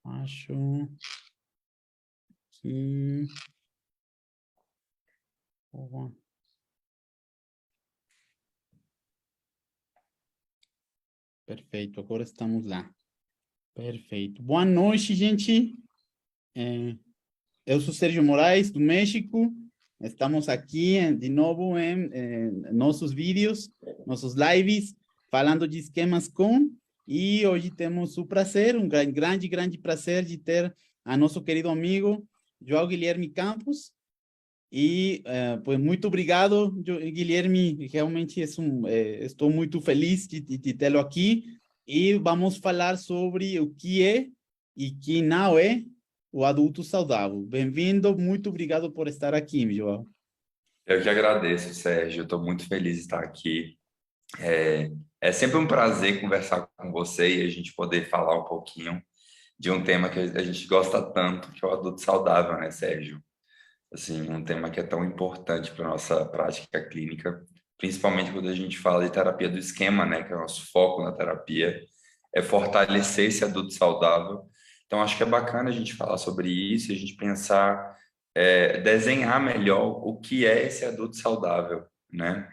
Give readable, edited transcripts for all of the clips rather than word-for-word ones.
Acho que... Perfeito, agora estamos lá. Perfeito. Boa noite, gente. Eu sou Sérgio Moraes, do México. Estamos aqui de novo em nossos vídeos, nossos lives, falando de esquemas com. E hoje temos o prazer, um grande prazer de ter a nosso querido amigo João Guilherme Campos. E, pues, muito obrigado, Guilherme. Realmente estou muito feliz de tê-lo aqui. E vamos falar sobre o que é e que não é o adulto saudável. Bem-vindo, muito obrigado por estar aqui, João. Eu que agradeço, Sérgio. Estou muito feliz de estar aqui. É sempre um prazer conversar com você e a gente poder falar um pouquinho de um tema que a gente gosta tanto, que é o adulto saudável, né, Sérgio? Assim, um tema que é tão importante para a nossa prática clínica, principalmente quando a gente fala de terapia do esquema, né, que é o nosso foco na terapia, é fortalecer esse adulto saudável. Então, acho que é bacana a gente falar sobre isso e a gente pensar, desenhar melhor o que é esse adulto saudável, né?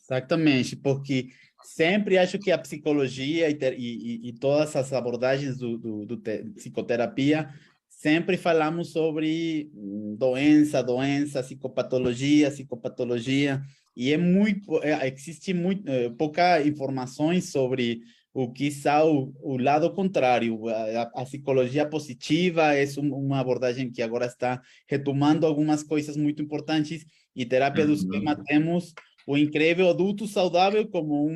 Exatamente, porque sempre acho que a psicologia e todas as abordagens psicoterapia, sempre falamos sobre doença, psicopatologia, e existe muito, pouca informações sobre o que são o lado contrário. A psicologia positiva é uma abordagem que agora está retomando algumas coisas muito importantes, e terapia do esquema Uhum. temos o incrível adulto saudável como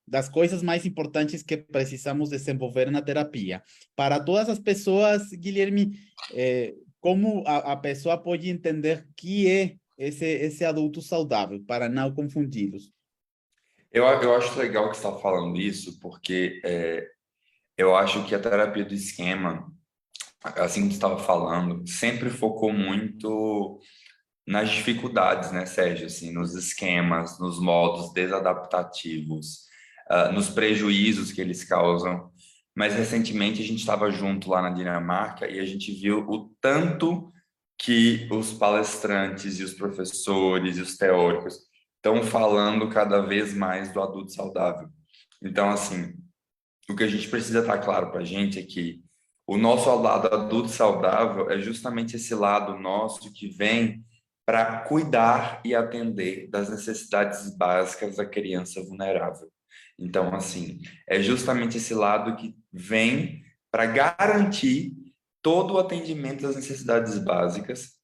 das coisas mais importantes que precisamos desenvolver na terapia. Para todas as pessoas, Guilherme, como a pessoa pode entender que é esse adulto saudável, para não confundi-los? Eu acho legal que você está falando isso, porque eu acho que a terapia do esquema, assim que você estava falando, sempre focou muito nas dificuldades, né, Sérgio? Assim, nos esquemas, nos modos desadaptativos, nos prejuízos que eles causam. Mas recentemente a gente estava junto lá na Dinamarca e a gente viu o tanto que os palestrantes e os professores e os teóricos estão falando cada vez mais do adulto saudável. Então, assim, o que a gente precisa estar claro para a gente é que o nosso lado adulto saudável é justamente esse lado nosso que vem para cuidar e atender das necessidades básicas da criança vulnerável. Então, assim, é justamente esse lado que vem para garantir todo o atendimento das necessidades básicas,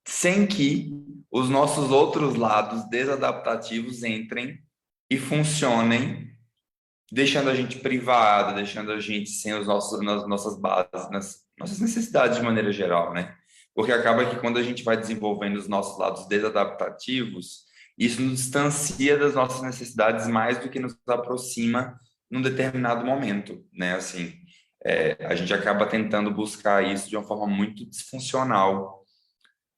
sem que os nossos outros lados desadaptativos entrem e funcionem, deixando a gente privado, deixando a gente sem nas nossas bases, nas nossas necessidades de maneira geral, né? Porque acaba que quando a gente vai desenvolvendo os nossos lados desadaptativos, isso nos distancia das nossas necessidades mais do que nos aproxima num determinado momento, né? Assim, a gente acaba tentando buscar isso de uma forma muito disfuncional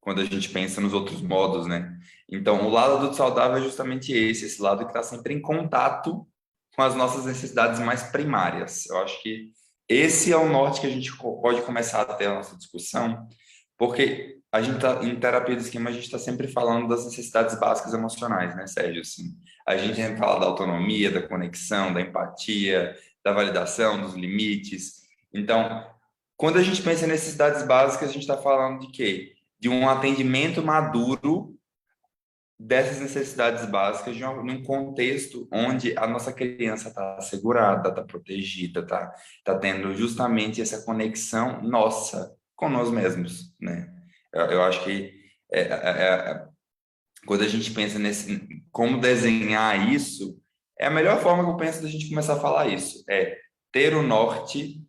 quando a gente pensa nos outros modos, né? Então, o lado do saudável é justamente esse lado que está sempre em contato com as nossas necessidades mais primárias. Eu acho que esse é o norte que a gente pode começar a ter a nossa discussão, porque a gente tá, em terapia do esquema, a gente está sempre falando das necessidades básicas emocionais, né, Sérgio? Assim, a gente sempre fala da autonomia, da conexão, da empatia, da validação, dos limites. Então, quando a gente pensa em necessidades básicas, a gente está falando de quê? De um atendimento maduro dessas necessidades básicas num contexto onde a nossa criança está assegurada, está protegida, tá tendo justamente essa conexão nossa com nós mesmos, né? Eu acho que quando a gente pensa nesse como desenhar isso, é a melhor forma que eu penso da gente começar a falar isso, é ter o norte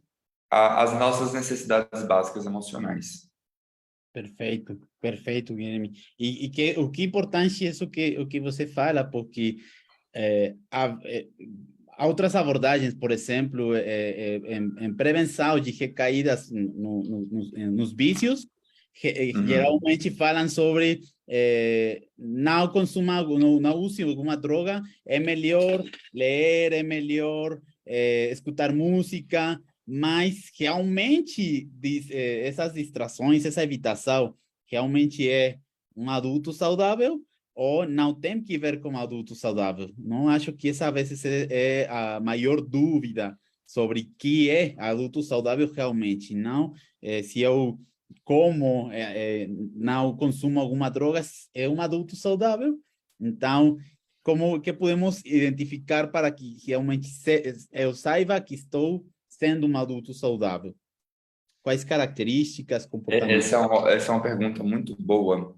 às nossas necessidades básicas emocionais. Perfeito, perfeito, Guilherme. O que importante é o que você fala, porque há outras abordagens, por exemplo, em prevenção de recaídas nos vícios, Uhum. geralmente falam sobre não consumar, não use alguma droga, é melhor ler, é melhor escutar música, mas realmente essas distrações, essa evitação, realmente é um adulto saudável ou não tem que ver com adulto saudável? Não acho que essa às vezes é a maior dúvida sobre o que é adulto saudável realmente, não se eu como não consumo alguma droga, é um adulto saudável. Então, como que podemos identificar para que realmente eu saiba que estou sendo um adulto saudável? Quais características, comportamentos? Essa é uma pergunta muito boa,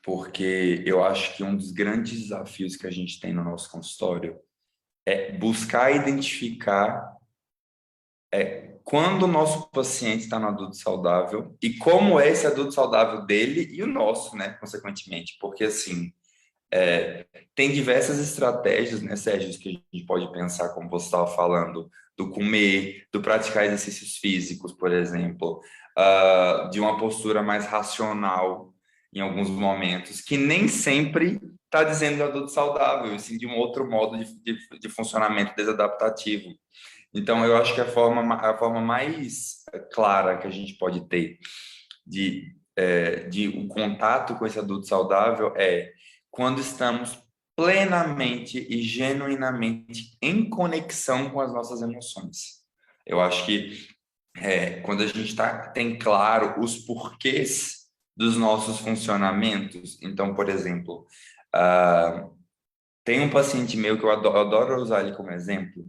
porque eu acho que um dos grandes desafios que a gente tem no nosso consultório é buscar identificar quando o nosso paciente está no adulto saudável e como é esse adulto saudável dele e o nosso, né, consequentemente, porque assim, tem diversas estratégias, né, Sérgio, que a gente pode pensar, como você estava falando, do comer, do praticar exercícios físicos, por exemplo, de uma postura mais racional em alguns momentos, que nem sempre está dizendo adulto saudável, e sim de um outro modo de funcionamento desadaptativo. Então, eu acho que a forma mais clara que a gente pode ter de um contato com esse adulto saudável é quando estamos plenamente e genuinamente em conexão com as nossas emoções. Eu acho que quando a gente tem claro os porquês dos nossos funcionamentos, então, por exemplo, tem um paciente meu que eu adoro usar ele como exemplo,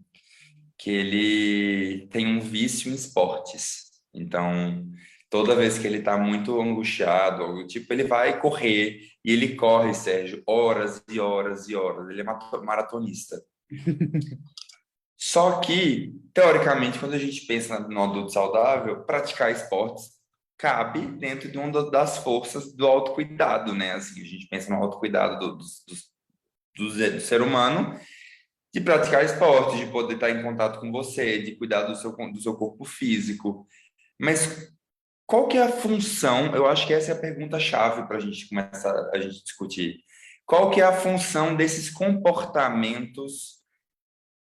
que ele tem um vício em esportes. Então, toda vez que ele está muito angustiado, algo do tipo, ele vai correr, e ele corre, Sérgio, horas e horas e horas. Ele é maratonista. Só que, teoricamente, quando a gente pensa no adulto saudável, praticar esportes cabe dentro de uma das forças do autocuidado, né? Assim, a gente pensa no autocuidado do ser humano, de praticar esporte, de poder estar em contato com você, de cuidar do seu corpo físico. Mas qual que é a função? Eu acho que essa é a pergunta-chave para a gente começar a gente discutir. Qual que é a função desses comportamentos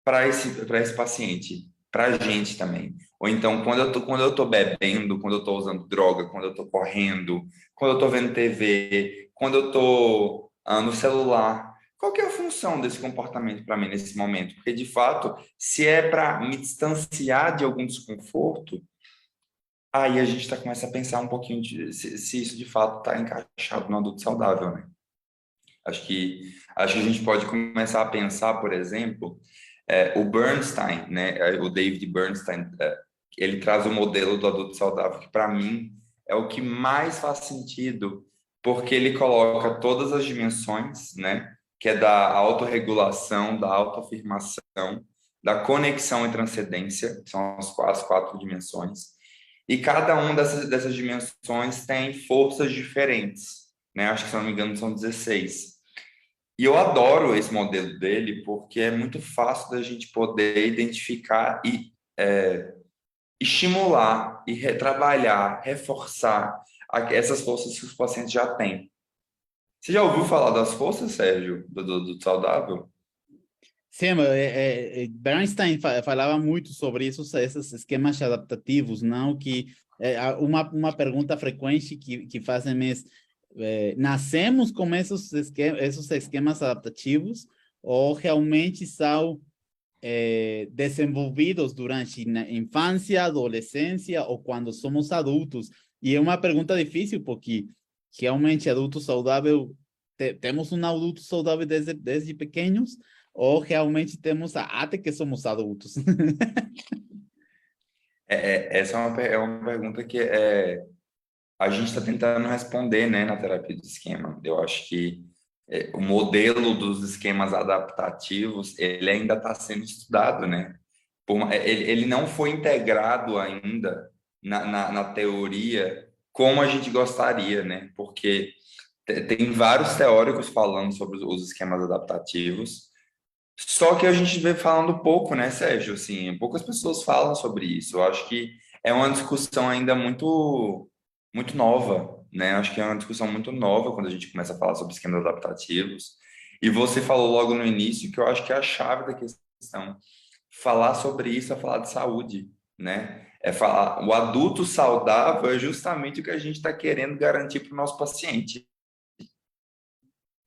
para esse paciente? Para a gente também. Ou então, quando eu tô bebendo, quando eu estou usando droga, quando eu estou correndo, quando eu estou vendo TV, quando eu estou no celular, qual que é a função desse comportamento para mim nesse momento? Porque, de fato, se é para me distanciar de algum desconforto, aí a gente começa a pensar um pouquinho se isso de fato está encaixado no adulto saudável, né? Acho que a gente pode começar a pensar, por exemplo, o Bernstein, né? O David Bernstein, ele traz o modelo do adulto saudável, que para mim é o que mais faz sentido, porque ele coloca todas as dimensões, né? Que é da autorregulação, da autoafirmação, da conexão e transcendência, que são as quatro dimensões, e cada uma dessas dimensões tem forças diferentes, né? Acho que, se não me engano, são 16. E eu adoro esse modelo dele porque é muito fácil da gente poder identificar e estimular e retrabalhar, reforçar essas forças que os pacientes já têm. Você já ouviu falar das forças, Sérgio, do saudável? Sim, Bernstein falava muito sobre isso, esses esquemas adaptativos, não? Que uma pergunta frequente que fazem é, nascemos com esses esquemas adaptativos ou realmente são desenvolvidos durante a infância, adolescência ou quando somos adultos? E é uma pergunta difícil porque realmente adulto saudável, temos um adulto saudável desde pequenos, ou realmente temos até que somos adultos? Essa é uma pergunta que a gente está tentando responder, né, na terapia do esquema. Eu acho que o modelo dos esquemas adaptativos, ele ainda está sendo estudado, né? Ele não foi integrado ainda na teoria como a gente gostaria, né? Porque tem vários teóricos falando sobre os esquemas adaptativos, só que a gente vê falando pouco, né, Sérgio? Assim, poucas pessoas falam sobre isso. Eu acho que é uma discussão ainda muito nova, né? Acho que é uma discussão muito nova quando a gente começa a falar sobre esquemas adaptativos. E você falou logo no início que eu acho que é a chave da questão, falar sobre isso é falar de saúde, né? É falar, o adulto saudável é justamente o que a gente está querendo garantir para o nosso paciente.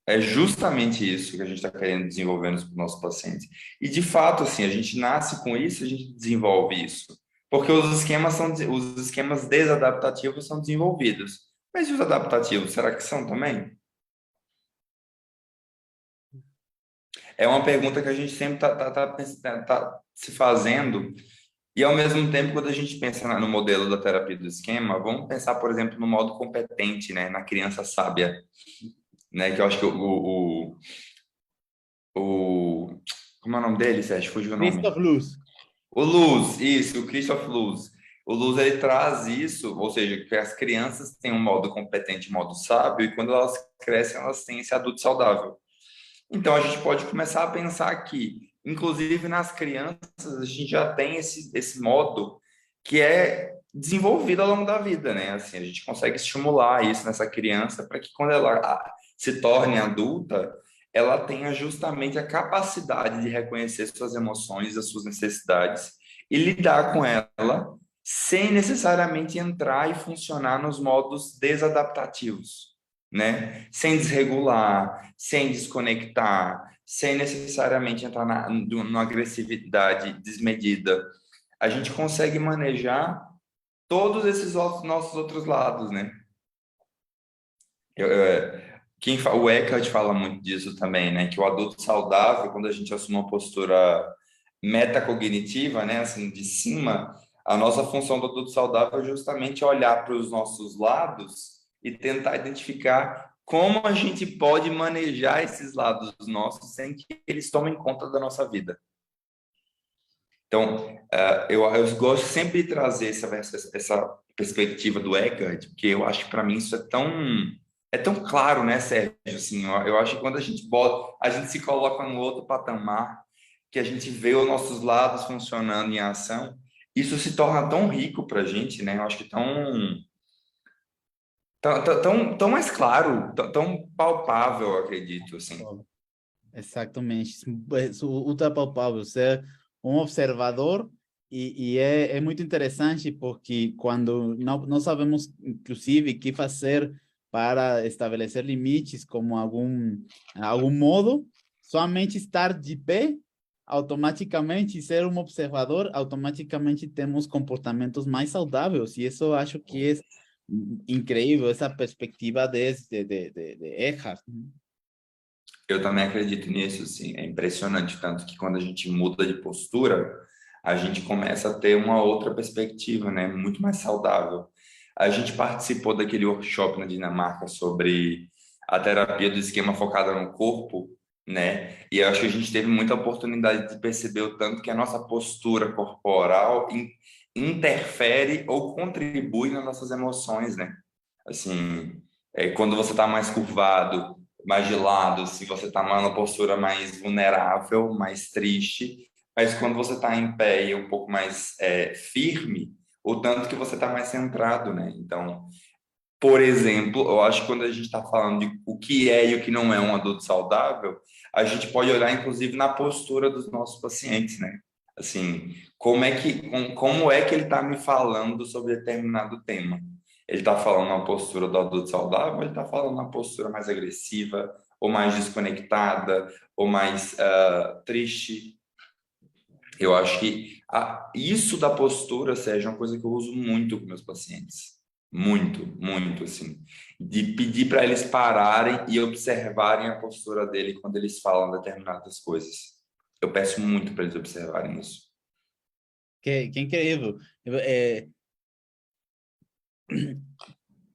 É justamente isso que a gente está querendo desenvolver nos nossos pacientes. E de fato, assim, a gente nasce com isso, a gente desenvolve isso. Porque os esquemas desadaptativos são desenvolvidos. Mas e os adaptativos, será que são também? É uma pergunta que a gente sempre tá se fazendo. E ao mesmo tempo, quando a gente pensa no modelo da terapia do esquema, vamos pensar, por exemplo, no modo competente, né, na criança sábia, né, que eu acho que como é o nome dele, Sérgio? Fugiu o Christoph nome. Luz. O Luz, isso, o Christoph Luz. O Luz, ele traz isso, ou seja, que as crianças têm um modo competente, um modo sábio, e quando elas crescem, elas têm esse adulto saudável. Então, a gente pode começar a pensar que, inclusive nas crianças, a gente já tem esse modo que é desenvolvido ao longo da vida, né? Assim, a gente consegue estimular isso nessa criança para que quando ela se torne adulta, ela tenha justamente a capacidade de reconhecer suas emoções, as suas necessidades e lidar com ela sem necessariamente entrar e funcionar nos modos desadaptativos, né? Sem desregular, sem desconectar, sem necessariamente entrar numa agressividade desmedida. A gente consegue manejar todos esses nossos outros lados, né? O Eckhart fala muito disso também, né? Que o adulto saudável, quando a gente assume uma postura metacognitiva, né? Assim, de cima, a nossa função do adulto saudável é justamente olhar para os nossos lados e tentar identificar como a gente pode manejar esses lados nossos sem que eles tomem conta da nossa vida. Então, eu gosto sempre de trazer essa perspectiva do Eckhart, porque eu acho que para mim isso é tão claro, né, Sérgio? Assim, eu acho que quando a gente se coloca no outro patamar, que a gente vê os nossos lados funcionando em ação, isso se torna tão rico para a gente, né? Eu acho que tão mais claro, tão palpável, eu acredito, assim. Exatamente, isso ultra palpável, ser um observador é muito interessante porque quando não sabemos, inclusive, o que fazer para estabelecer limites como algum modo, somente estar de pé, automaticamente ser um observador, automaticamente temos comportamentos mais saudáveis e isso eu acho que é incrível, essa perspectiva de Eckhart. Eu também acredito nisso, assim, é impressionante, tanto que quando a gente muda de postura, a gente começa a ter uma outra perspectiva, né, muito mais saudável. A gente participou daquele workshop na Dinamarca sobre a terapia do esquema focada no corpo, né, e eu acho que a gente teve muita oportunidade de perceber o tanto que a nossa postura corporal interfere ou contribui nas nossas emoções, né, assim, quando você está mais curvado, mais de lado, se você está numa postura mais vulnerável, mais triste, mas quando você está em pé e um pouco mais firme, o tanto que você está mais centrado, né? Então, por exemplo, eu acho que quando a gente está falando de o que é e o que não é um adulto saudável, a gente pode olhar, inclusive, na postura dos nossos pacientes, né? Assim, como é que ele está me falando sobre determinado tema? Ele está falando na postura do adulto saudável, ou ele está falando na postura mais agressiva, ou mais desconectada, ou mais triste. Eu acho que isso da postura, Sérgio, é uma coisa que eu uso muito com meus pacientes. Muito, muito, assim. De pedir para eles pararem e observarem a postura dele quando eles falam determinadas coisas. Eu peço muito para eles observarem isso. Que incrível.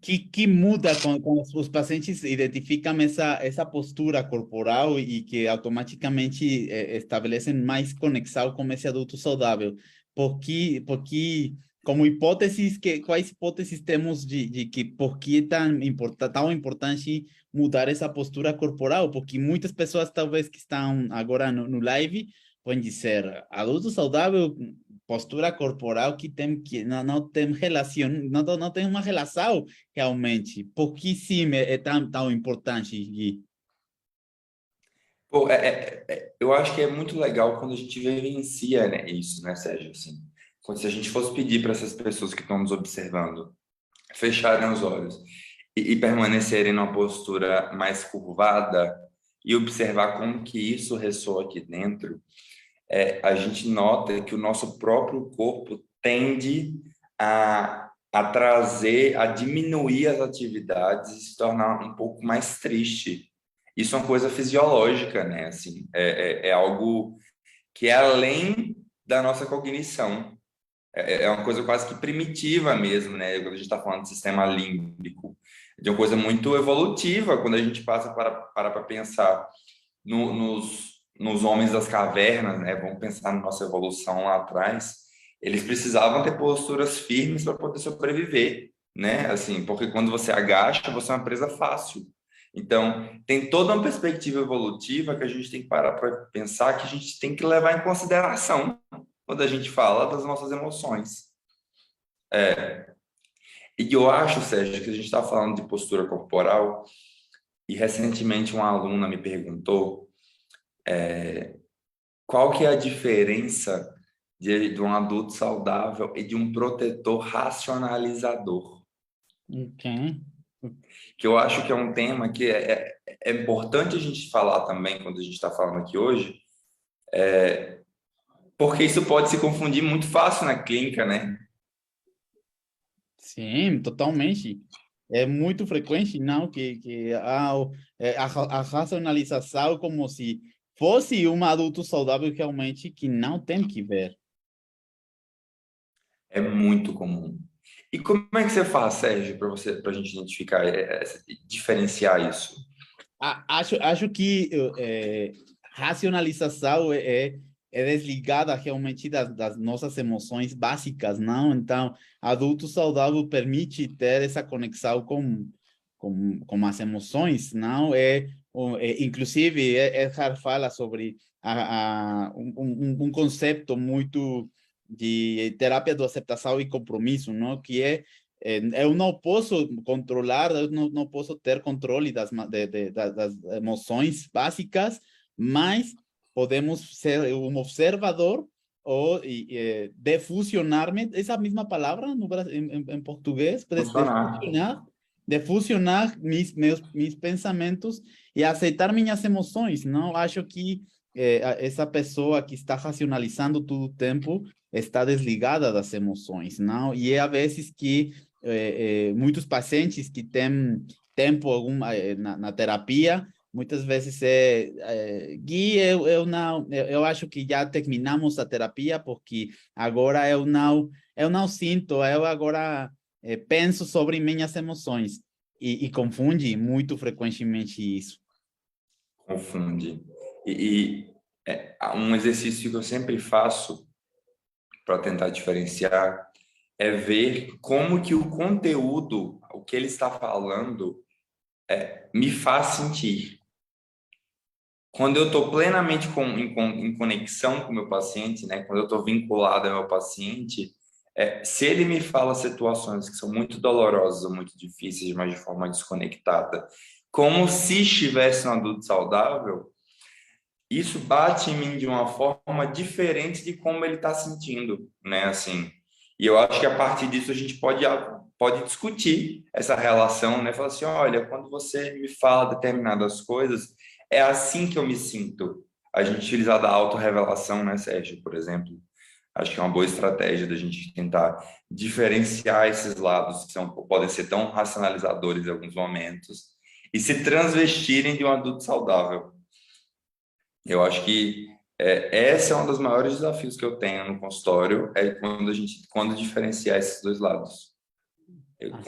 Que muda quando os pacientes identificam essa postura corporal e que automaticamente estabelecem mais conexão com esse adulto saudável? Porque como hipóteses, quais hipóteses temos de que por que é tão importante mudar essa postura corporal? Porque muitas pessoas, talvez, que estão agora no live, podem dizer, adulto saudável, postura corporal que não tem relação, não tem uma relação realmente. Por que sim é tão importante, Gui? Pô, eu acho que é muito legal quando a gente vivencia, né, isso, né, Sérgio? Assim, quando se a gente fosse pedir para essas pessoas que estão nos observando fecharem os olhos e permanecerem numa postura mais curvada e observar como que isso ressoa aqui dentro, a gente nota que o nosso próprio corpo tende a trazer, a diminuir as atividades e se tornar um pouco mais triste. Isso é uma coisa fisiológica, né? Assim, é algo que é além da nossa cognição. É uma coisa quase que primitiva mesmo, né? Quando a gente está falando de sistema límbico, de uma coisa muito evolutiva, quando a gente passa para pensar nos homens das cavernas, né? Vamos pensar na nossa evolução lá atrás. Eles precisavam ter posturas firmes para poder sobreviver, né? Assim, porque quando você agacha, você é uma presa fácil. Então, tem toda uma perspectiva evolutiva que a gente tem que parar para pensar, que a gente tem que levar em consideração quando a gente fala das nossas emoções. E eu acho, Sérgio, que a gente está falando de postura corporal, e recentemente uma aluna me perguntou qual que é a diferença de um adulto saudável e de um protetor racionalizador, Ok. que eu acho que é um tema que é importante a gente falar também quando a gente está falando aqui hoje, porque isso pode se confundir muito fácil na clínica, né? Sim, totalmente. É muito frequente, não, que a racionalização como se fosse um adulto saudável realmente que não tem que ver. É muito comum. E como é que você faz, Sérgio, para a gente identificar, diferenciar isso? Acho que racionalização é desligada realmente das nossas emoções básicas, não? Então, adulto saudável permite ter essa conexão com as emoções, não? Inclusive, Eckhart fala sobre um conceito muito de terapia de aceitação e compromisso, não? Que eu não posso controlar, eu não posso ter controle das emoções básicas, mas podemos ser um observador ou defusionar-me, essa mesma palavra no, em português, Funcionar. de fusionar meus pensamentos e aceitar minhas emoções, não? Acho que essa pessoa que está racionalizando todo o tempo está desligada das emoções, não? E é a vezes que muitos pacientes que têm tempo na terapia, muitas vezes Gui, eu acho que já terminamos a terapia porque agora eu não sinto, eu agora penso sobre minhas emoções e confunde muito frequentemente isso. Confunde. Um exercício que eu sempre faço para tentar diferenciar é ver como que o conteúdo, o que ele está falando, me faz sentir. Quando eu estou plenamente em conexão com o meu paciente, né? Quando eu estou vinculado ao meu paciente, se ele me fala situações que são muito dolorosas ou muito difíceis, mas de forma desconectada, como se estivesse um adulto saudável, isso bate em mim de uma forma diferente de como ele está sentindo, né? Assim, e eu acho que a partir disso a gente pode discutir essa relação, né? Falar assim, olha, quando você me fala determinadas coisas, é assim que eu me sinto. A gente utilizar da autorrevelação, né, Sérgio, por exemplo, acho que é uma boa estratégia da gente tentar diferenciar esses lados que podem ser tão racionalizadores em alguns momentos e se transvestirem de um adulto saudável. Eu acho que esse é um dos maiores desafios que eu tenho no consultório, é quando diferenciar esses dois lados.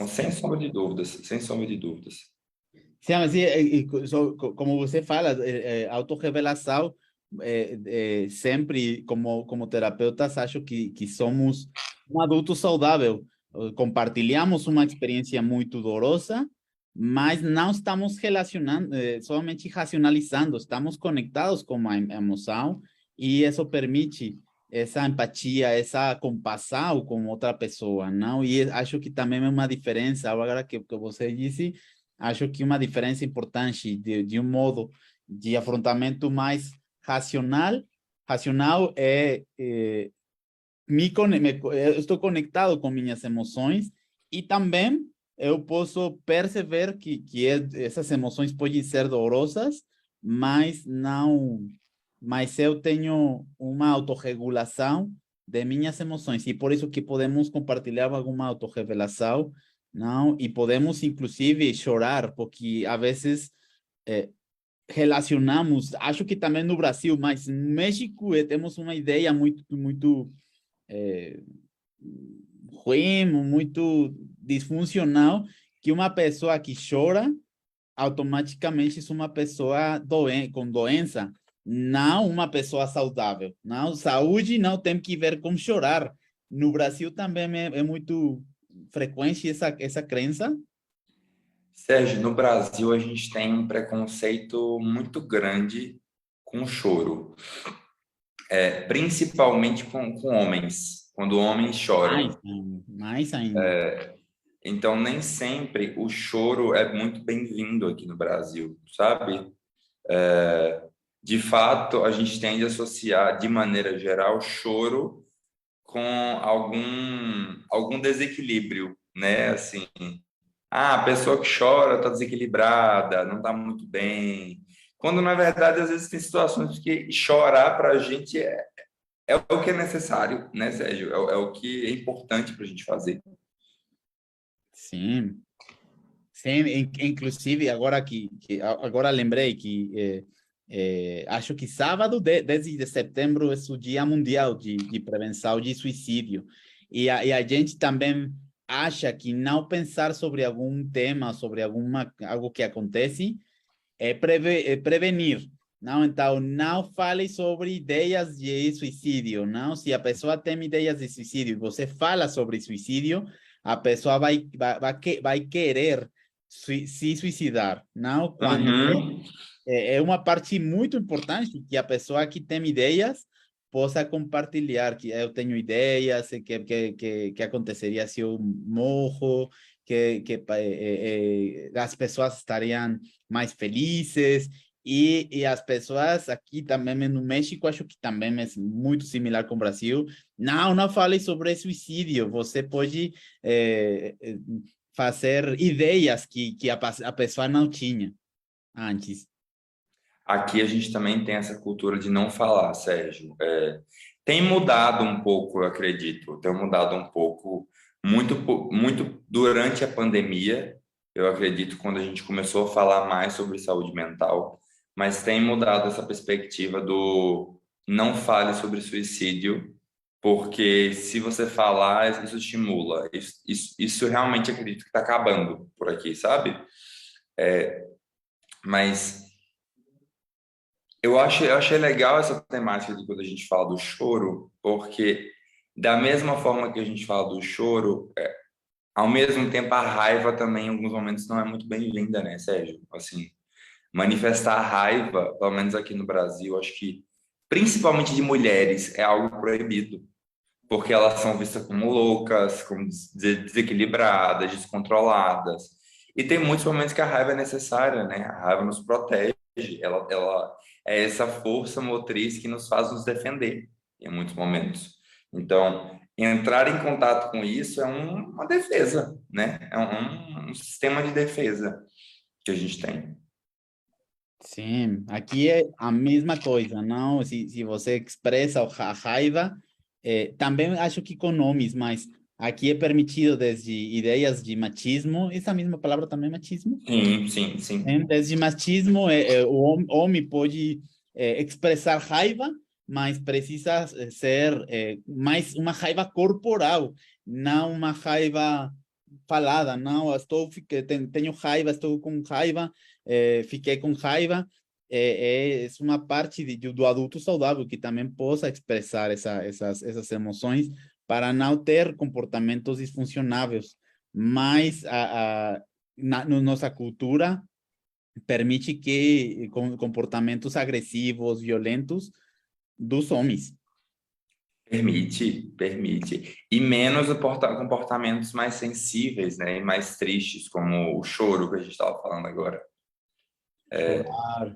Sem Assim. sombra de dúvidas, sem sombra de dúvidas. Sim, mas como você fala, autorrevelação, sempre como terapeutas, acho que somos um adulto saudável. Compartilhamos uma experiência muito dolorosa, mas não estamos relacionando, somente racionalizando, estamos conectados com a emoção e isso permite essa empatia, essa compaixão com outra pessoa, não? E acho que também é uma diferença, agora que você disse, acho que uma diferença importante de um modo de afrontamento mais racional. Racional eu estou conectado com minhas emoções e também eu posso perceber que essas emoções podem ser dolorosas, mas não, mas eu tenho uma autorregulação de minhas emoções e por isso que podemos compartilhar alguma autorrevelação, não? E podemos inclusive chorar, porque às vezes relacionamos, acho que também no Brasil, mas no México temos uma ideia muito ruim, muito disfuncional, que uma pessoa que chora automaticamente é uma pessoa com doença, não uma pessoa saudável. Não, saúde não tem que ver com chorar. No Brasil também é muito frequente essa crença. Sérgio, no Brasil a gente tem um preconceito muito grande com o choro, principalmente com homens, quando homens choram. Mais ainda. Então, nem sempre o choro é muito bem-vindo aqui no Brasil, sabe? De fato, a gente tende a associar, de maneira geral, choro com algum desequilíbrio, né? Assim, a pessoa que chora está desequilibrada, não está muito bem. Quando, na verdade, às vezes tem situações que chorar para a gente é o que é necessário, né, Sérgio? É o que é importante para a gente fazer. Sim. Sim, inclusive agora lembrei que acho que sábado, 10 de setembro, é o Dia Mundial de Prevenção de Suicídio. E a gente também acha que não pensar sobre algum tema, sobre algo que acontece, é prevenir. Não, então, não fale sobre ideias de suicídio, não. Se a pessoa tem ideias de suicídio e você fala sobre suicídio, a pessoa vai querer se suicidar, não? Quando Uhum. é uma parte muito importante que a pessoa que tem ideias possa compartilhar, que eu tenho ideias, que aconteceria se eu morro, as pessoas estariam mais felizes, e as pessoas aqui também no México, acho que também é muito similar com o Brasil, não fale sobre suicídio, você pode fazer ideias que a pessoa não tinha antes. Aqui a gente também tem essa cultura de não falar, Sérgio. Tem mudado um pouco, eu acredito. Tem mudado um pouco, muito durante a pandemia. Eu acredito quando a gente começou a falar mais sobre saúde mental, mas tem mudado essa perspectiva do não fale sobre suicídio, porque se você falar, isso estimula. Isso realmente acredito que está acabando por aqui, sabe? Mas eu achei legal essa temática de quando a gente fala do choro, porque da mesma forma que a gente fala do choro, ao mesmo tempo a raiva também em alguns momentos não é muito bem-vinda, né, Sérgio? Assim, manifestar raiva, pelo menos aqui no Brasil, acho que principalmente de mulheres é algo proibido, porque elas são vistas como loucas, como desequilibradas, descontroladas. E tem muitos momentos que a raiva é necessária, né? A raiva nos protege, ela é essa força motriz que nos faz nos defender em muitos momentos. Então, entrar em contato com isso é uma defesa, né? É um sistema de defesa que a gente tem. Sim, aqui é a mesma coisa, não? Se você expressa a raiva, também acho que com nomes, mas aqui é permitido desde ideias de machismo, essa mesma palavra também é machismo? Sim, sim, sim. Desde machismo, o homem pode expressar raiva, mas precisa ser mais uma raiva corporal, não uma raiva falada, não, tenho raiva, estou com raiva, fiquei com raiva, é uma parte do adulto saudável que também possa expressar essas emoções para não ter comportamentos disfuncionáveis, mas nossa cultura permite que com comportamentos agressivos, violentos dos homens. Permite, permite. E menos comportamentos mais sensíveis, né? E mais tristes, como o choro que a gente estava falando agora. Chorar.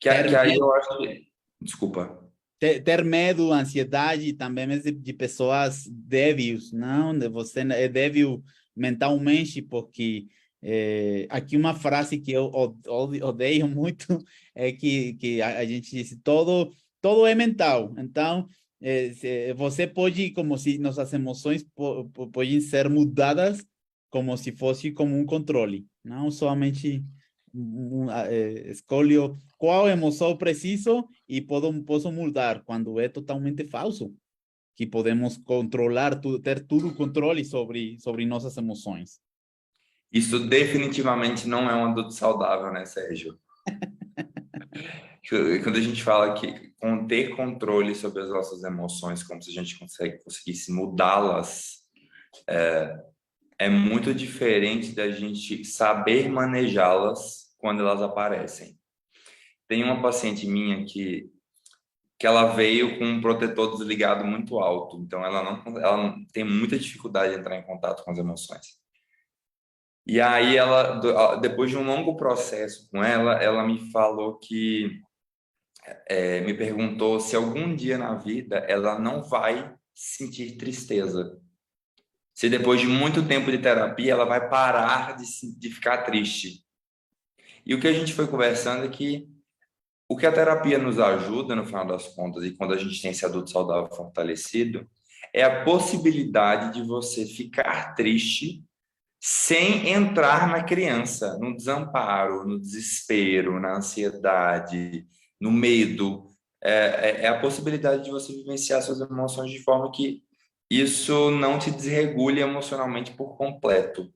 Ter que aí medo, eu acho que... Desculpa. ter medo, ansiedade também é de pessoas débeis, não? Você é débil mentalmente, porque aqui uma frase que eu odeio muito é que a gente diz, todo é mental. Então, você pode, como se nossas emoções podem ser mudadas como se fosse como um controle, não somente escolho qual emoção preciso e posso mudar quando é totalmente falso, que podemos controlar, ter tudo controle sobre nossas emoções. Isso definitivamente não é um adulto saudável, né, Sérgio? Quando a gente fala que com ter controle sobre as nossas emoções, como se a gente conseguisse mudá-las, é muito diferente da gente saber manejá-las quando elas aparecem. Tem uma paciente minha que ela veio com um protetor desligado muito alto, então ela tem muita dificuldade de entrar em contato com as emoções. E aí depois de um longo processo com ela me falou que me perguntou se algum dia na vida ela não vai sentir tristeza. Se depois de muito tempo de terapia ela vai parar de ficar triste. E o que a gente foi conversando é que o que a terapia nos ajuda, no final das contas, e quando a gente tem esse adulto saudável fortalecido, é a possibilidade de você ficar triste sem entrar na criança, no desamparo, no desespero, na ansiedade, no medo. É a possibilidade de você vivenciar suas emoções de forma que isso não te desregule emocionalmente por completo.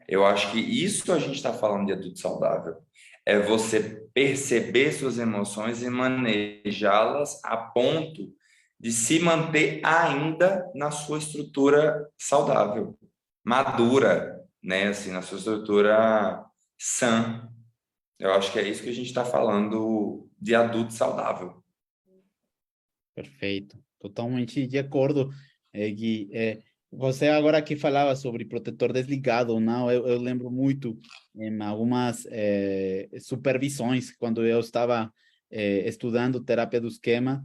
Eu acho que isso a gente está falando de adulto saudável. É você perceber suas emoções e manejá-las a ponto de se manter ainda na sua estrutura saudável, madura, né? Assim, na sua estrutura sã. Eu acho que é isso que a gente está falando de adulto saudável. Perfeito, totalmente de acordo, Gui. Você agora que falava sobre protetor desligado, não? Eu lembro muito em algumas supervisões, quando eu estava estudando terapia do esquema,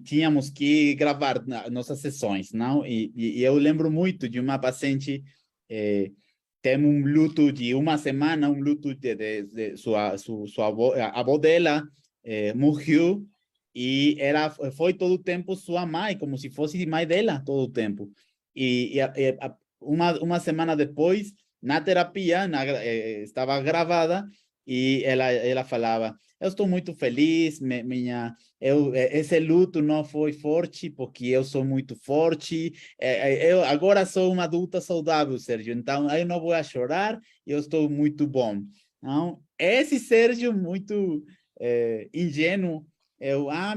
tínhamos que gravar nossas sessões, não? E eu lembro muito de uma paciente tem um luto de uma semana, um luto de sua avó dela morreu, e ela foi todo o tempo sua mãe, como se fosse mãe dela todo o tempo. Uma semana depois, na terapia, estava gravada, e ela falava, eu estou muito feliz, esse luto não foi forte, porque eu sou muito forte, eu agora sou uma adulta saudável, Sérgio, então eu não vou chorar, eu estou muito bom. Então, esse Sérgio muito ingênuo, eu, a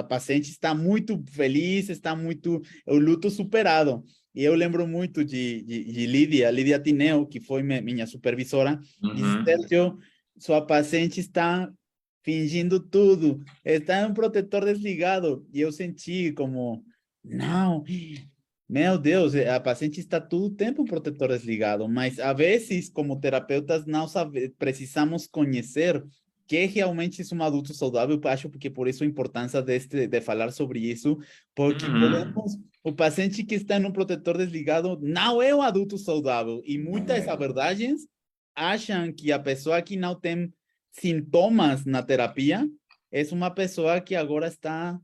paciente está muito feliz, está muito, o luto superado. E eu lembro muito de Lídia Tineo, que foi minha supervisora, disse, Uhum. Sérgio, sua paciente está fingindo tudo, está em um protetor desligado. E eu senti como, não, meu Deus, a paciente está todo o tempo em protetor desligado, mas a vezes, como terapeutas, não precisamos conhecer que realmente é um adulto saudável, acho, porque por isso a importância de falar sobre isso, porque Uhum. podemos, o paciente que está em um protetor desligado não é um adulto saudável, e muitas abordagens acham que a pessoa que não tem sintomas na terapia é uma pessoa que agora está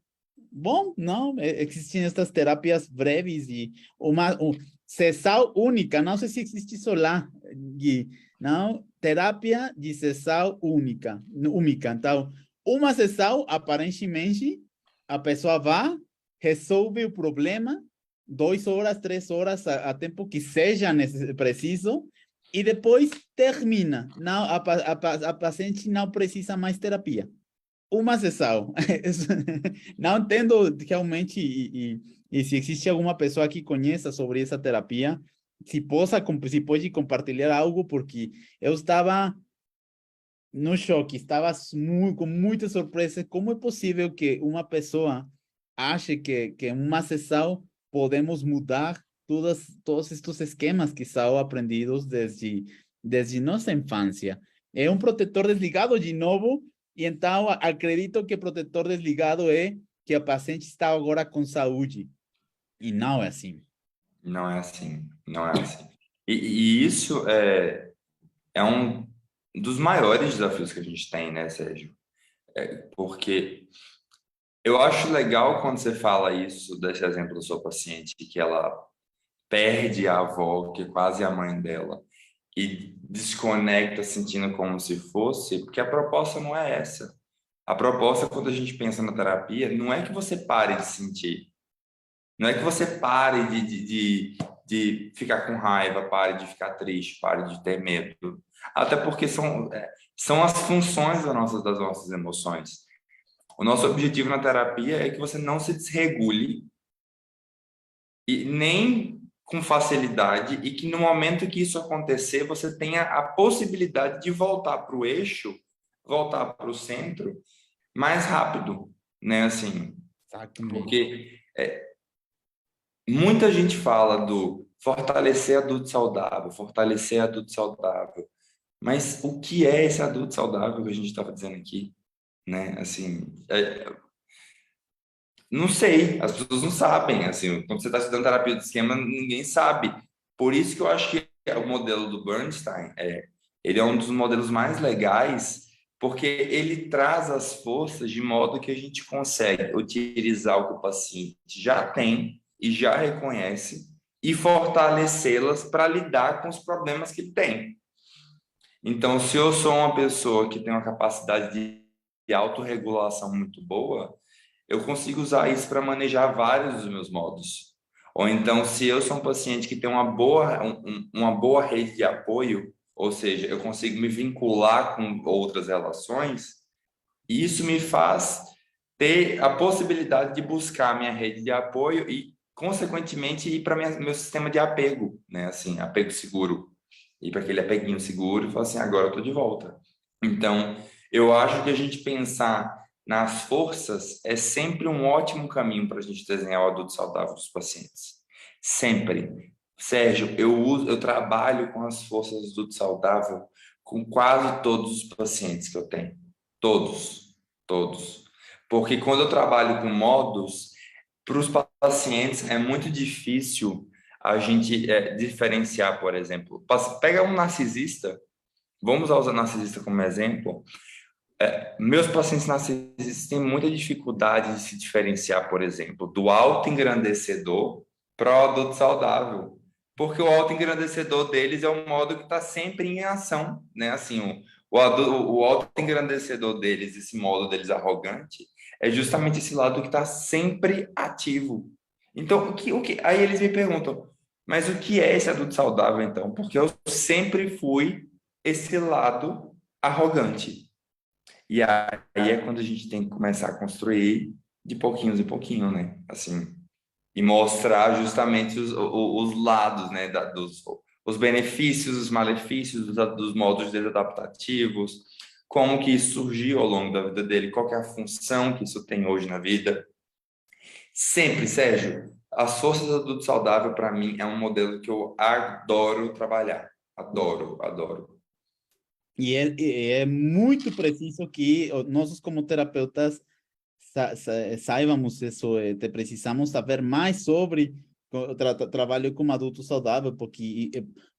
bom, não, existem estas terapias breves e sessão única, não sei se existe isso lá, Gui, não, terapia de sessão única. Então, uma sessão, aparentemente, a pessoa vai, resolve o problema, 2 horas, 3 horas, a tempo que seja preciso, e depois termina. Não, a paciente não precisa mais terapia, uma sessão. Não entendo realmente e se existe alguma pessoa que conheça sobre essa terapia, se pode compartilhar algo, porque eu estava no choque, estava com muita surpresa. Como é possível que uma pessoa ache que em uma sessão podemos mudar todos estes esquemas que são aprendidos desde nossa infância. É um protetor desligado de novo, e então acredito que protetor desligado é que a paciente está agora com saúde. E não é assim. Não é assim, não é assim. E isso é um dos maiores desafios que a gente tem, né, Sérgio? Porque eu acho legal quando você fala isso, desse exemplo da sua paciente, que ela perde a avó, que é quase a mãe dela, e desconecta sentindo como se fosse, porque a proposta não é essa. A proposta, quando a gente pensa na terapia, não é que você pare de sentir, não é que você pare de ficar com raiva, pare de ficar triste, pare de ter medo. Até porque são as funções das nossas emoções. O nosso objetivo na terapia é que você não se desregule e nem com facilidade, e que no momento que isso acontecer, você tenha a possibilidade de voltar para o eixo, voltar para o centro mais rápido, né? Assim, Exatamente. porque muita gente fala do fortalecer adulto saudável, mas o que é esse adulto saudável que a gente estava dizendo aqui, né? Assim, não sei, as pessoas não sabem, assim, quando você está estudando terapia de esquema, ninguém sabe. Por isso que eu acho que o modelo do Bernstein, ele é um dos modelos mais legais, porque ele traz as forças de modo que a gente consegue utilizar o que o paciente já tem e já reconhece e fortalecê-las para lidar com os problemas que tem. Então, se eu sou uma pessoa que tem uma capacidade de autorregulação muito boa, eu consigo usar isso para manejar vários dos meus modos. Ou então, se eu sou um paciente que tem uma boa rede de apoio, ou seja, eu consigo me vincular com outras relações, isso me faz ter a possibilidade de buscar a minha rede de apoio e, consequentemente, ir para meu sistema de apego, né? Assim, apego seguro. Ir para aquele apeguinho seguro e falar assim, agora eu estou de volta. Então, eu acho que a gente pensar nas forças é sempre um ótimo caminho para a gente desenhar o adulto saudável dos pacientes. Sempre. Sérgio, eu trabalho com as forças do adulto saudável com quase todos os pacientes que eu tenho. Todos, todos. Porque quando eu trabalho com modos, para os pacientes é muito difícil a gente diferenciar, por exemplo. Pega um narcisista, vamos usar o narcisista como exemplo. Meus pacientes narcisistas têm muita dificuldade de se diferenciar, por exemplo, do auto-engrandecedor para o adulto saudável. Porque o auto-engrandecedor deles é um modo que está sempre em ação, né? Assim, o auto-engrandecedor deles, esse modo deles arrogante, é justamente esse lado que está sempre ativo. Então, aí eles me perguntam, mas o que é esse adulto saudável, então? Porque eu sempre fui esse lado arrogante. E aí é quando a gente tem que começar a construir de pouquinhos em pouquinho, né? Assim, e mostrar justamente os lados, né? Os benefícios, os malefícios dos modos desadaptativos, como que isso surgiu ao longo da vida dele, qual que é a função que isso tem hoje na vida. Sempre, Sérgio, as forças do adulto saudável, para mim, é um modelo que eu adoro trabalhar. Adoro, adoro. E é muito preciso que nós, como terapeutas, saibamos isso. Te precisamos saber mais sobre o trabalho com adulto saudável, porque,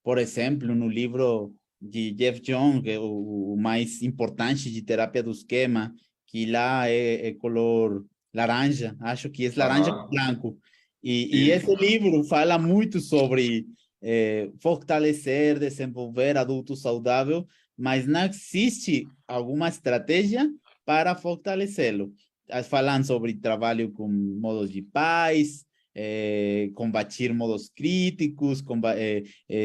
por exemplo, no livro de Jeff John, que é o mais importante de terapia do esquema, que lá é color laranja, acho que é laranja com Aham. branco. E esse Isso. livro fala muito sobre fortalecer, desenvolver adulto saudável, mas não existe alguma estratégia para fortalecê-lo. Falando sobre trabalho com modos de paz, combater modos críticos,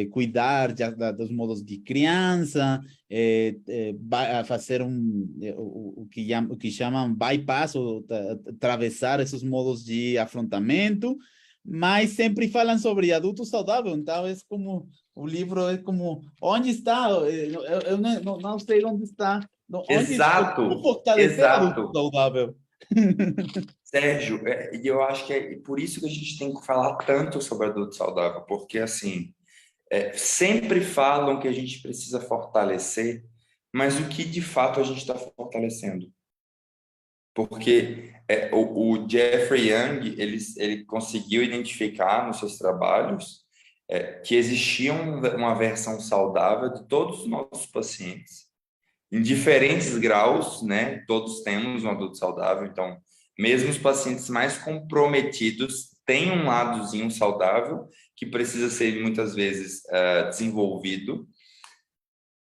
cuidar dos modos de criança, fazer o que chamam bypass, ou atravessar esses modos de afrontamento, mas sempre falam sobre adulto saudável. Então é como o livro é como onde está, eu não sei onde está, onde como Exato, fortalecer adulto exato. saudável. Sérgio, e eu acho que é por isso que a gente tem que falar tanto sobre adulto saudável, porque assim, sempre falam que a gente precisa fortalecer, mas o que de fato a gente está fortalecendo? Porque o Jeffrey Young, ele conseguiu identificar nos seus trabalhos que existia uma versão saudável de todos os nossos pacientes, em diferentes graus, né? Todos temos um adulto saudável, então, mesmo os pacientes mais comprometidos têm um ladozinho saudável que precisa ser muitas vezes desenvolvido,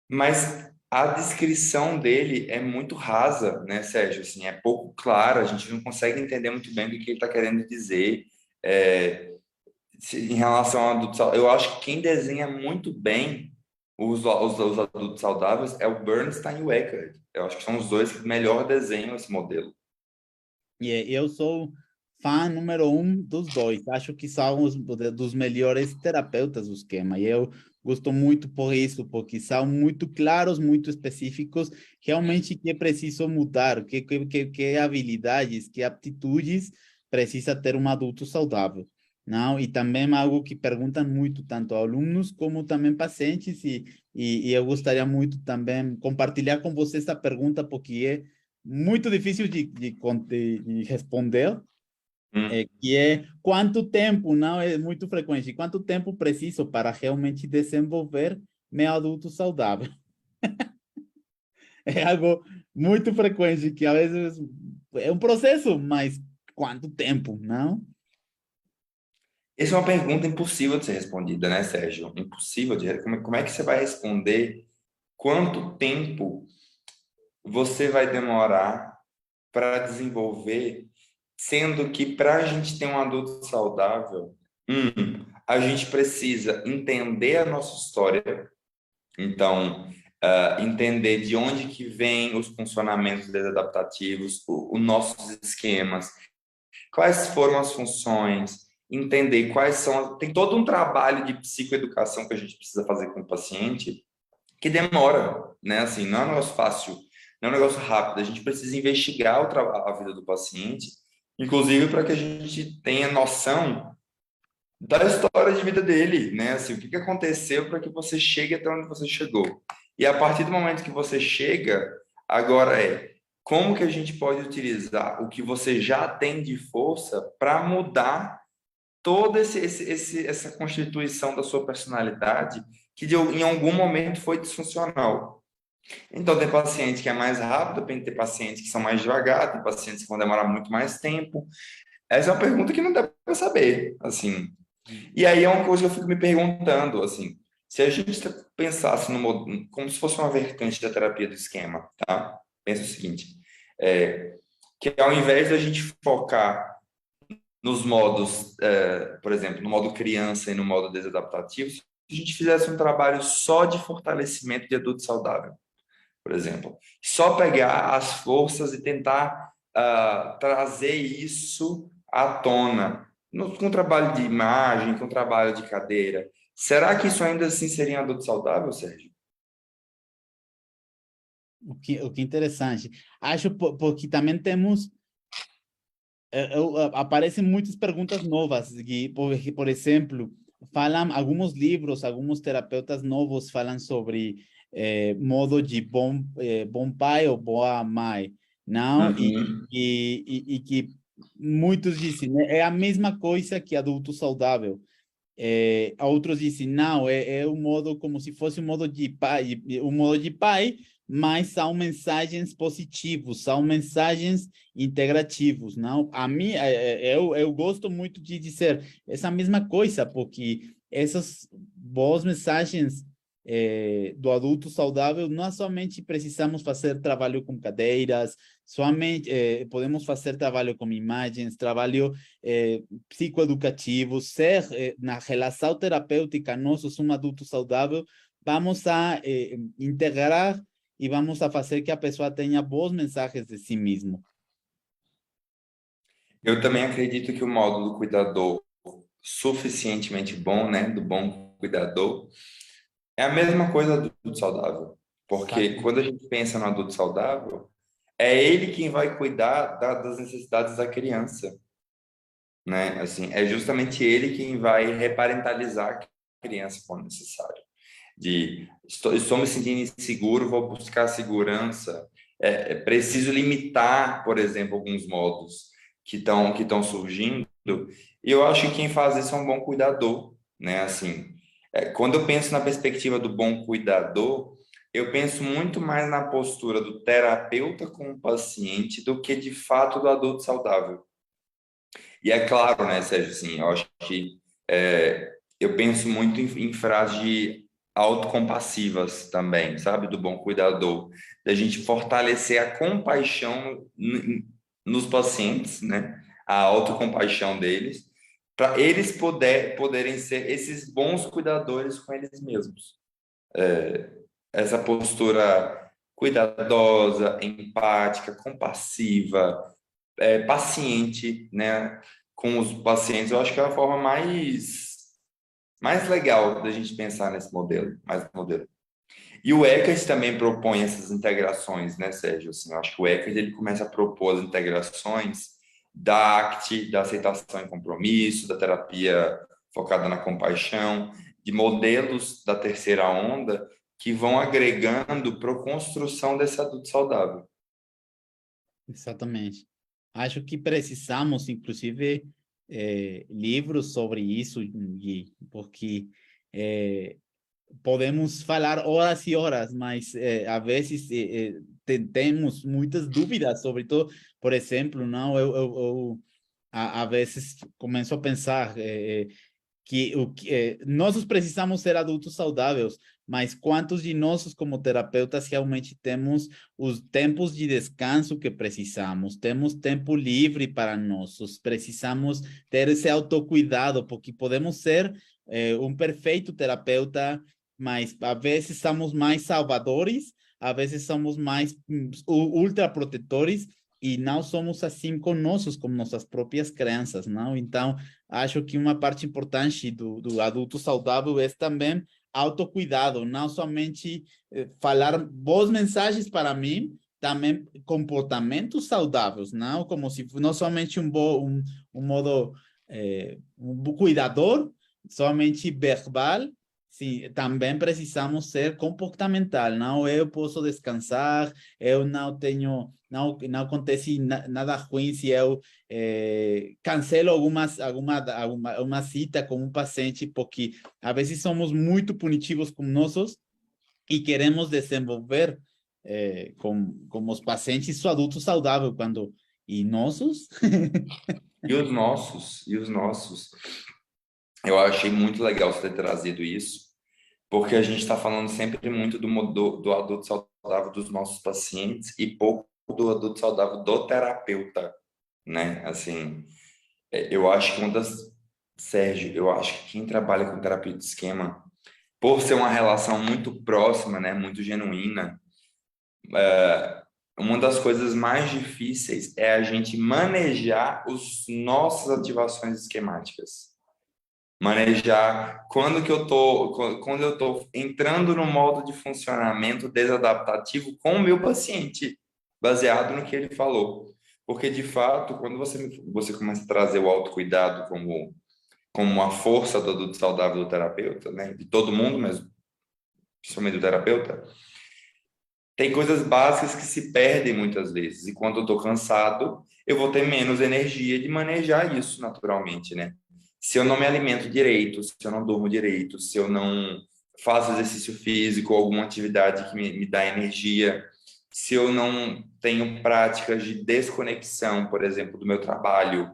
mas a descrição dele é muito rasa, né, Sérgio? Assim, é pouco clara, a gente não consegue entender muito bem o que ele está querendo dizer. É, em relação ao adulto saudável, eu acho que quem desenha muito bem os adultos saudáveis é o Bernstein e o Eckhart. Eu acho que são os dois que melhor desenham esse modelo. E eu sou fã número um dos dois. Acho que são os dos melhores terapeutas do esquema. E eu gosto muito por isso, porque são muito claros, muito específicos, realmente que é preciso mudar, que habilidades, que aptitudes precisa ter um adulto saudável. Não, e também é algo que perguntam muito, tanto alunos como também pacientes, e eu gostaria muito também compartilhar com você essa pergunta, porque é muito difícil de responder, Hum. que é quanto tempo, não é muito frequente, quanto tempo preciso para realmente desenvolver meu adulto saudável. É algo muito frequente, que às vezes é um processo, mas quanto tempo, não? Essa é uma pergunta impossível de ser respondida, né, Sérgio? Impossível de. Como é que você vai responder quanto tempo você vai demorar para desenvolver, sendo que para a gente ter um adulto saudável, a gente precisa entender a nossa história, então, entender de onde que vem os funcionamentos desadaptativos, os nossos esquemas, quais foram as funções, entender quais são. Tem todo um trabalho de psicoeducação que a gente precisa fazer com o paciente que demora, né? Assim, não é um negócio fácil, não é um negócio rápido. A gente precisa investigar a vida do paciente, inclusive para que a gente tenha noção da história de vida dele, né? Assim, o que aconteceu para que você chegue até onde você chegou. E a partir do momento que você chega, agora como que a gente pode utilizar o que você já tem de força para mudar toda essa constituição da sua personalidade que em algum momento foi disfuncional. Então, tem paciente que é mais rápido, tem pacientes que são mais devagar, tem pacientes que vão demorar muito mais tempo. Essa é uma pergunta que não dá para saber, assim. E aí é uma coisa que eu fico me perguntando, assim, se a gente pensasse como se fosse uma vertente da terapia do esquema, tá? Pensa o seguinte, que ao invés da gente focar nos modos, por exemplo, no modo criança e no modo desadaptativo, se a gente fizesse um trabalho só de fortalecimento de adulto saudável, por exemplo, só pegar as forças e tentar trazer isso à tona, com trabalho de imagem, com trabalho de cadeira. Será que isso ainda assim seria um adulto saudável, Sérgio? O que interessante. Acho porque também temos aparecem muitas perguntas novas, que, por exemplo, falam alguns livros, alguns terapeutas novos falam sobre modo de bom pai ou boa mãe, não? Uhum. E que muitos dizem, né, é a mesma coisa que adulto saudável. Outros dizem, não, é um modo como se fosse um modo de pai, mas são mensagens positivos, são mensagens integrativos, não? A mim, eu gosto muito de dizer essa mesma coisa, porque essas boas mensagens do adulto saudável, não somente precisamos fazer trabalho com cadeiras, somente podemos fazer trabalho com imagens, trabalho psicoeducativo, ser na relação terapêutica, nós, um adulto saudável, vamos a integrar e vamos a fazer que a pessoa tenha boas mensagens de si mesmo. Eu também acredito que o modo do cuidador suficientemente bom, né, do bom cuidador, é a mesma coisa do adulto saudável. Porque Sabe? quando a gente pensa no adulto saudável, é ele quem vai cuidar das necessidades da criança, né? Assim, é justamente ele quem vai reparentalizar criança quando necessário. Estou me sentindo inseguro, vou buscar segurança. Preciso limitar, por exemplo, alguns modos que estão surgindo. E eu acho que quem faz isso é um bom cuidador, né? Assim, quando eu penso na perspectiva do bom cuidador, eu penso muito mais na postura do terapeuta com o paciente do que de fato do adulto saudável. E é claro, né, Sérgio, assim, eu acho que eu penso muito em frases de autocompassivas também, sabe, do bom cuidador, da gente fortalecer a compaixão nos pacientes, né, a autocompaixão deles, para eles poderem ser esses bons cuidadores com eles mesmos. Essa postura cuidadosa, empática, compassiva, paciente, né, com os pacientes, eu acho que é a forma mais legal da gente pensar nesse modelo, mais modelo. E o Eckert também propõe essas integrações, né, Sérgio? Assim, eu acho que o Eckert ele começa a propor as integrações da ACT, da aceitação e compromisso, da terapia focada na compaixão, de modelos da terceira onda que vão agregando para a construção desse adulto saudável. Exatamente. Acho que precisamos, inclusive, livros sobre isso, Gui, porque podemos falar horas e horas, mas às vezes temos muitas dúvidas, sobretudo, por exemplo, não, às vezes começo a pensar que nós precisamos ser adultos saudáveis, mas quantos de nós, como terapeutas, realmente temos os tempos de descanso que precisamos, temos tempo livre para nós, precisamos ter esse autocuidado, porque podemos ser um perfeito terapeuta, mas às vezes somos mais salvadores, às vezes somos mais ultra protetores, e não somos assim conoscos, como nossas próprias crenças, não? Então, acho que uma parte importante do adulto saudável é também autocuidado, não somente falar boas mensagens para mim, também comportamentos saudáveis, não como se não somente um modo um cuidador, somente verbal. Sim, também precisamos ser comportamental, não eu posso descansar, eu não tenho, não acontece nada ruim se eu cancelo alguma cita com um paciente, porque às vezes somos muito punitivos com nossos e queremos desenvolver com os pacientes o adulto saudável, quando, e nossos? E os nossos. Eu achei muito legal você ter trazido isso, porque a gente está falando sempre muito do adulto saudável dos nossos pacientes e pouco do adulto saudável do terapeuta, né? Assim, eu acho que Sérgio, eu acho que quem trabalha com terapia de esquema, por ser uma relação muito próxima, né, muito genuína, uma das coisas mais difíceis é a gente manejar as nossas ativações esquemáticas. Manejar quando eu tô entrando no modo de funcionamento desadaptativo com o meu paciente, baseado no que ele falou. Porque, de fato, quando você começa a trazer o autocuidado como uma força do adulto saudável do terapeuta, né, de todo mundo mesmo, principalmente do terapeuta, tem coisas básicas que se perdem muitas vezes. E quando eu estou cansado, eu vou ter menos energia de manejar isso naturalmente, né? Se eu não me alimento direito, se eu não durmo direito, se eu não faço exercício físico, alguma atividade que me dá energia, se eu não tenho práticas de desconexão, por exemplo, do meu trabalho,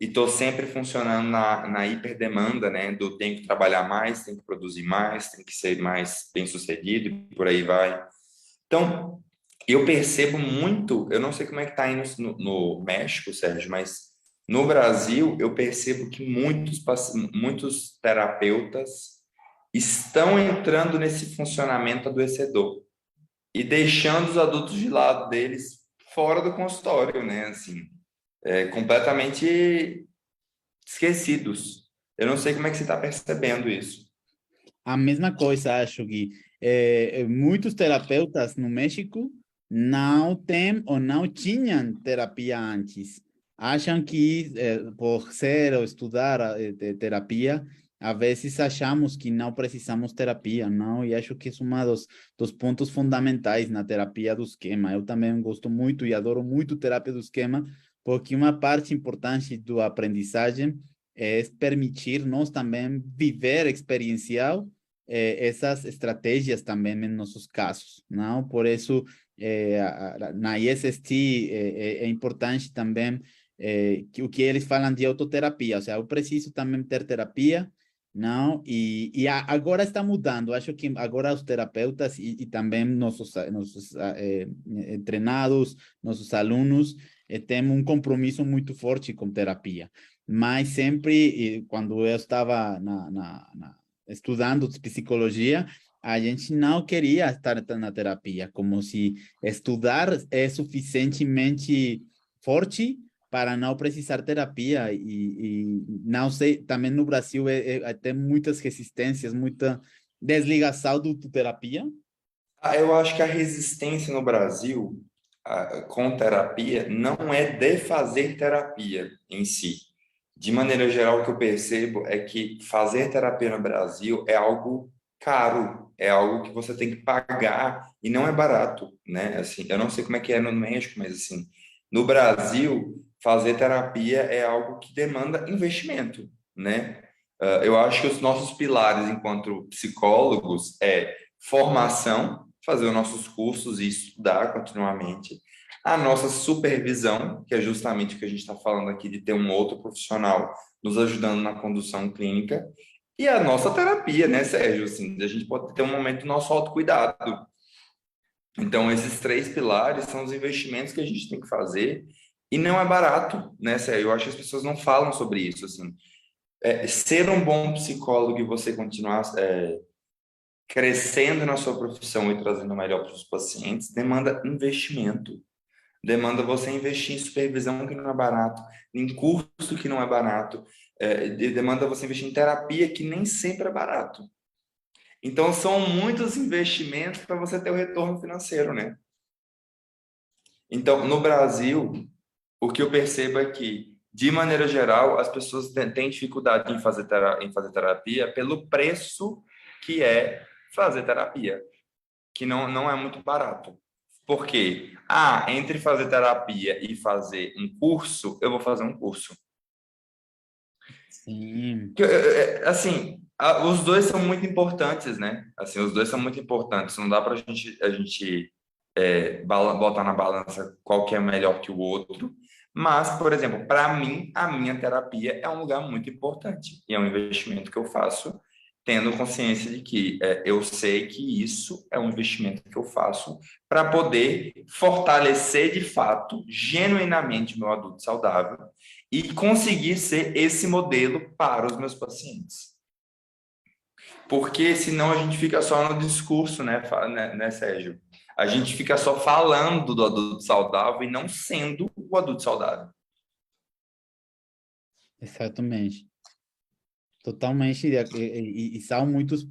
e estou sempre funcionando na hiperdemanda, né? Do tenho que trabalhar mais, tenho que produzir mais, tenho que ser mais bem-sucedido e por aí vai. Então, eu percebo muito, eu não sei como é que está aí no México, Sérgio, mas no Brasil eu percebo que muitos terapeutas estão entrando nesse funcionamento adoecedor e deixando os adultos de lado deles fora do consultório, né? Assim, completamente esquecidos. Eu não sei como é que você está percebendo isso. A mesma coisa, acho que muitos terapeutas no México não têm ou não tinham terapia antes. Acham que por ser ou estudar terapia, a vezes achamos que não precisamos terapia, não? E acho que é um dos pontos fundamentais na terapia do esquema. Eu também gosto muito e adoro muito terapia do esquema, porque uma parte importante do aprendizagem é permitir nós também viver experiencial essas estratégias também em nossos casos, não? Por isso, na ISST é importante também que o que eles falam de autoterapia, ou seja, eu preciso também ter terapia, não? Agora está mudando, acho que agora os terapeutas e também nossos treinados, nossos alunos, temos um compromisso muito forte com terapia, mas sempre, quando eu estava estudando psicologia, a gente não queria estar na terapia, como se estudar é suficientemente forte para não precisar terapia e não sei, também no Brasil tem muitas resistências, muita desligação do terapia. Eu acho que a resistência no Brasil com terapia não é de fazer terapia em si. De maneira geral, o que eu percebo é que fazer terapia no Brasil é algo caro, é algo que você tem que pagar e não é barato, né? Assim, eu não sei como é que é no México, mas assim, no Brasil, fazer terapia é algo que demanda investimento, né? Eu acho que os nossos pilares enquanto psicólogos é formação, fazer os nossos cursos e estudar continuamente, a nossa supervisão, que é justamente o que a gente está falando aqui, de ter um outro profissional nos ajudando na condução clínica, e a nossa terapia, né, Sérgio? Assim, a gente pode ter um momento do nosso autocuidado. Então, esses três pilares são os investimentos que a gente tem que fazer, e não é barato, né, Sérgio? Eu acho que as pessoas não falam sobre isso, assim. Ser um bom psicólogo e você continuar crescendo na sua profissão e trazendo o melhor para os pacientes demanda investimento. Demanda você investir em supervisão que não é barato, em curso que não é barato, demanda você investir em terapia que nem sempre é barato. Então, são muitos investimentos para você ter o retorno financeiro, né? Então, no Brasil, o que eu percebo é que, de maneira geral, as pessoas têm dificuldade em fazer terapia pelo preço que é fazer terapia, que não é muito barato. Por quê? Entre fazer terapia e fazer um curso, eu vou fazer um curso. Sim. Assim, os dois são muito importantes, né? Assim, os dois são muito importantes. Não dá para a gente botar na balança qual que é melhor que o outro. Mas, por exemplo, para mim, a minha terapia é um lugar muito importante. E é um investimento que eu faço tendo consciência de que eu sei que isso é um investimento que eu faço para poder fortalecer de fato, genuinamente, o meu adulto saudável e conseguir ser esse modelo para os meus pacientes. Porque senão a gente fica só no discurso, né, Sérgio? A gente fica só falando do adulto saudável e não sendo o adulto saudável. Exatamente. Totalmente, e são muitos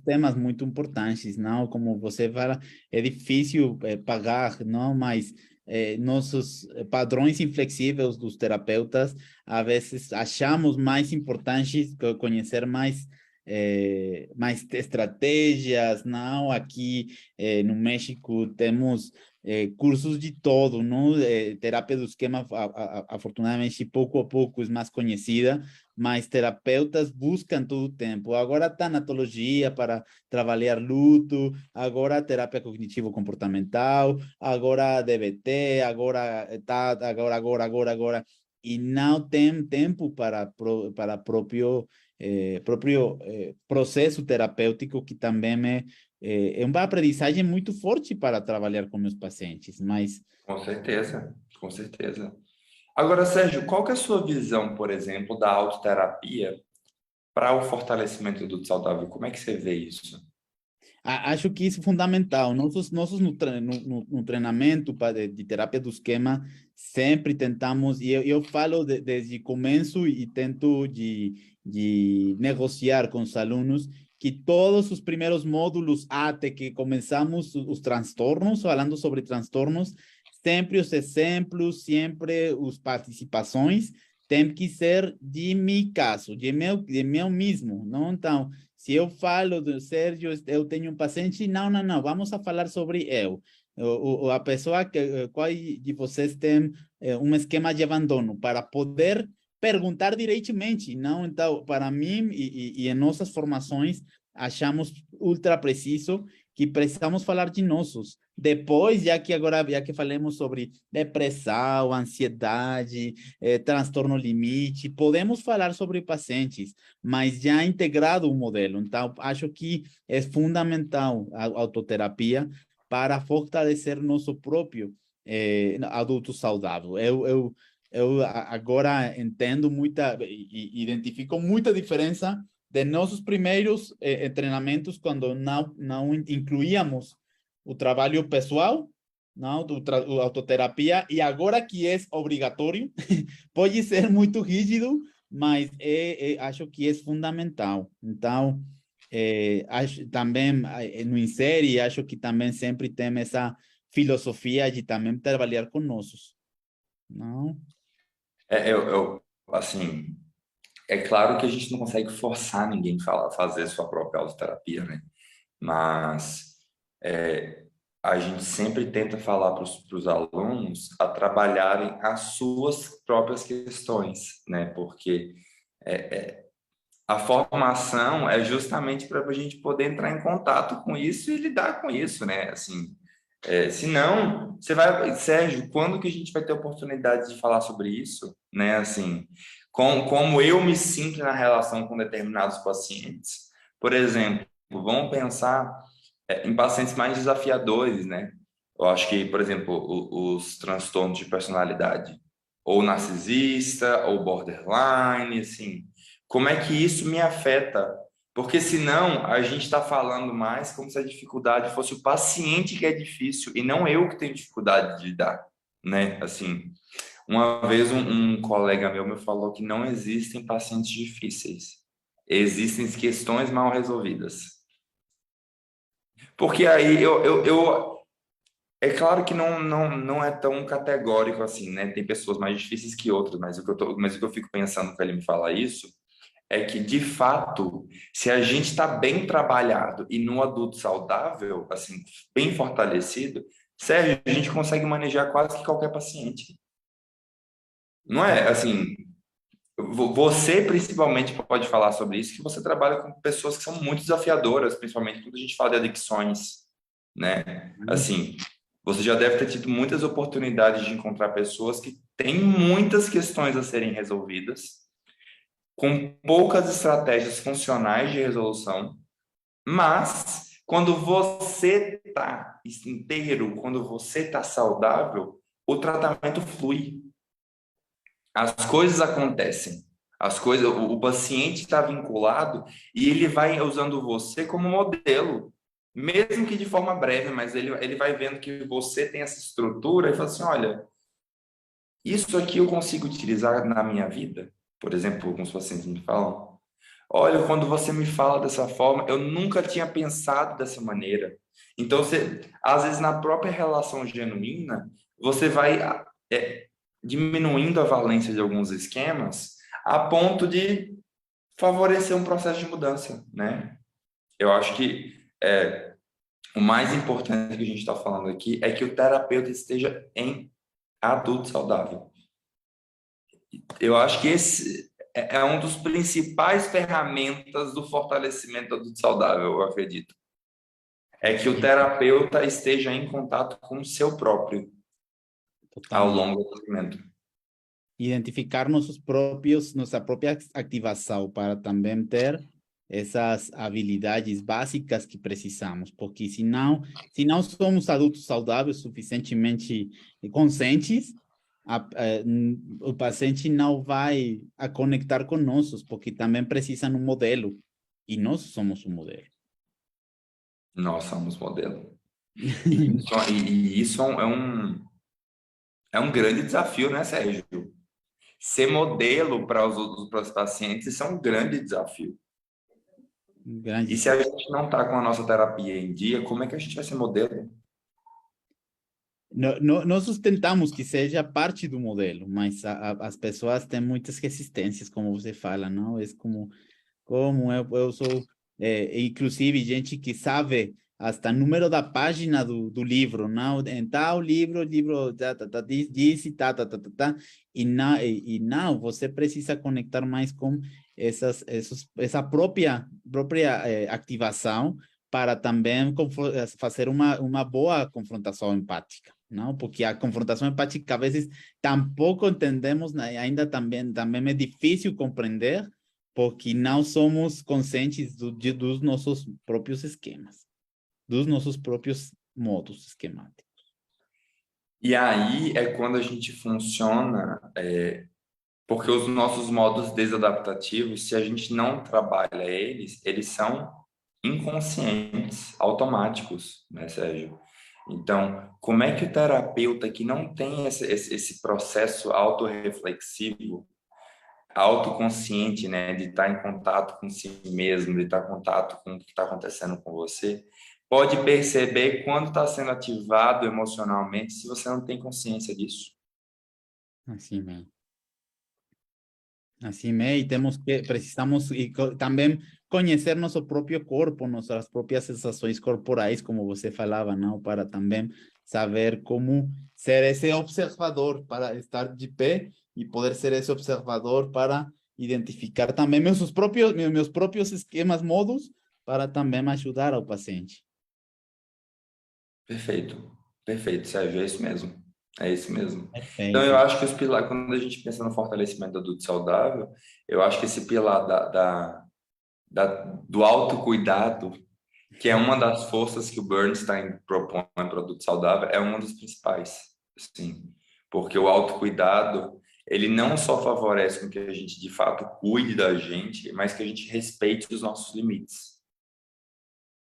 temas muito importantes, não? Como você fala, é difícil pagar, não? Mas nossos padrões inflexíveis dos terapeutas, às vezes achamos mais importante conhecer mais estratégias, não? Aqui no México temos cursos de todo, não? Terapia do esquema, afortunadamente, pouco a pouco é mais conhecida, mas terapeutas buscam todo o tempo. Agora tanatologia para trabalhar luto, agora terapia cognitivo-comportamental, agora DBT, agora. E não tem tempo para próprio processo terapêutico, que também é uma aprendizagem muito forte para trabalhar com meus pacientes, mas Com certeza, com certeza. Agora, Sérgio, qual que é a sua visão, por exemplo, da autoterapia para o fortalecimento do adulto saudável? Como é que você vê isso? Acho que isso é fundamental. Nossos no treinamento de terapia do esquema, sempre tentamos, e eu falo desde o começo e tento de negociar com os alunos, que todos os primeiros módulos, até que começamos os transtornos, falando sobre transtornos, sempre os exemplos, sempre as participações, tem que ser de meu caso, de meu mesmo, não? Então, se eu falo do Sérgio, eu tenho um paciente, não, vamos a falar sobre eu. A pessoa qual de vocês tem um esquema de abandono para poder perguntar diretamente, não? Então, para mim e em nossas formações, achamos ultra preciso que precisamos falar de nossos. Depois, já que falamos sobre depressão, ansiedade, transtorno limite, podemos falar sobre pacientes, mas já integrado o modelo. Então, acho que é fundamental a autoterapia para fortalecer nosso próprio adulto saudável. Eu agora entendo identifico muita diferença de nossos primeiros treinamentos, quando não incluíamos o trabalho pessoal, não, a autoterapia, e agora que é obrigatório, pode ser muito rígido, mas acho que é fundamental. Então, acho também no Insere, acho que também sempre tem essa filosofia de também trabalhar com nossos, não? Assim, é claro que a gente não consegue forçar ninguém a fazer sua própria autoterapia, né? Mas a gente sempre tenta falar para os alunos a trabalharem as suas próprias questões, né? Porque a formação é justamente para a gente poder entrar em contato com isso e lidar com isso, né? Assim, senão, você vai, Sérgio, quando que a gente vai ter oportunidade de falar sobre isso, né? Assim, como eu me sinto na relação com determinados pacientes. Por exemplo, vamos pensar em pacientes mais desafiadores, né? Eu acho que, por exemplo, os transtornos de personalidade, ou narcisista, ou borderline, assim, como é que isso me afeta? Porque senão a gente está falando mais como se a dificuldade fosse o paciente que é difícil e não eu que tenho dificuldade de lidar, né? Assim, uma vez um colega meu me falou que não existem pacientes difíceis, existem questões mal resolvidas. Porque aí é claro que não é tão categórico assim, né? Tem pessoas mais difíceis que outras, mas o que eu fico pensando quando ele me fala isso é que, de fato, se a gente está bem trabalhado e no adulto saudável, assim, bem fortalecido, Sérgio, a gente consegue manejar quase que qualquer paciente. Não é assim, você principalmente pode falar sobre isso, que você trabalha com pessoas que são muito desafiadoras, principalmente quando a gente fala de adicções, né? Assim, você já deve ter tido muitas oportunidades de encontrar pessoas que têm muitas questões a serem resolvidas, com poucas estratégias funcionais de resolução, mas quando você está inteiro, quando você está saudável, o tratamento flui. As coisas acontecem. O paciente está vinculado e ele vai usando você como modelo, mesmo que de forma breve, mas ele vai vendo que você tem essa estrutura e fala assim, olha, isso aqui eu consigo utilizar na minha vida. Por exemplo, alguns pacientes me falam, olha, quando você me fala dessa forma, eu nunca tinha pensado dessa maneira. Então, às vezes, na própria relação genuína, você vai diminuindo a valência de alguns esquemas a ponto de favorecer um processo de mudança, né? Eu acho que o mais importante que a gente está falando aqui é que o terapeuta esteja em adulto saudável. Eu acho que esse é um dos principais ferramentas do fortalecimento do adulto saudável, eu acredito. É que o terapeuta esteja em contato com o seu próprio ao Totalmente. longo do tratamento. Identificar nossa própria ativação para também ter essas habilidades básicas que precisamos, porque se não somos adultos saudáveis suficientemente conscientes, o paciente não vai a conectar conosco, porque também precisa de um modelo, e nós somos um modelo. Nós somos modelo. E isso é um grande desafio, né, Sérgio? Ser modelo para os pacientes, isso é um grande desafio. Grande E se a gente não está com a nossa terapia em dia, como é que a gente vai ser modelo? Nós sustentamos que seja parte do modelo, mas as pessoas têm muitas resistências, como você fala, não? É como eu sou, inclusive, gente que sabe hasta número da página do livro, não? Em tal livro, livro diz e e não, você precisa conectar mais com essa própria ativação para também fazer uma boa confrontação empática, não? Porque a confrontação empática, às vezes, tampouco entendemos, né? Ainda também é difícil compreender, porque não somos conscientes dos nossos próprios esquemas, dos nossos próprios modos esquemáticos. E aí é quando a gente funciona, porque os nossos modos desadaptativos, se a gente não trabalha eles, eles são inconscientes, automáticos, né, Sérgio? Então, como é que o terapeuta que não tem esse processo autorreflexivo, autoconsciente, né, de estar em contato com si mesmo, de estar em contato com o que está acontecendo com você, pode perceber quando está sendo ativado emocionalmente se você não tem consciência disso? Assim mesmo. Assim mesmo, e precisamos também conhecer nosso próprio corpo, nossas próprias sensações corporais, como você falava, não? Para também saber como ser esse observador, para estar de pé e poder ser esse observador para identificar também meus próprios esquemas, modos, para também ajudar ao paciente. Perfeito, perfeito, Sérgio, é isso mesmo. É isso mesmo. Então, eu Perfeito. acho que os pilares, quando a gente pensa no fortalecimento do adulto saudável, eu acho que esse pilar do autocuidado, que é uma das forças que o Bernstein propõe para o adulto saudável, é uma das principais, sim. Porque o autocuidado, ele não só favorece com que a gente, de fato, cuide da gente, mas que a gente respeite os nossos limites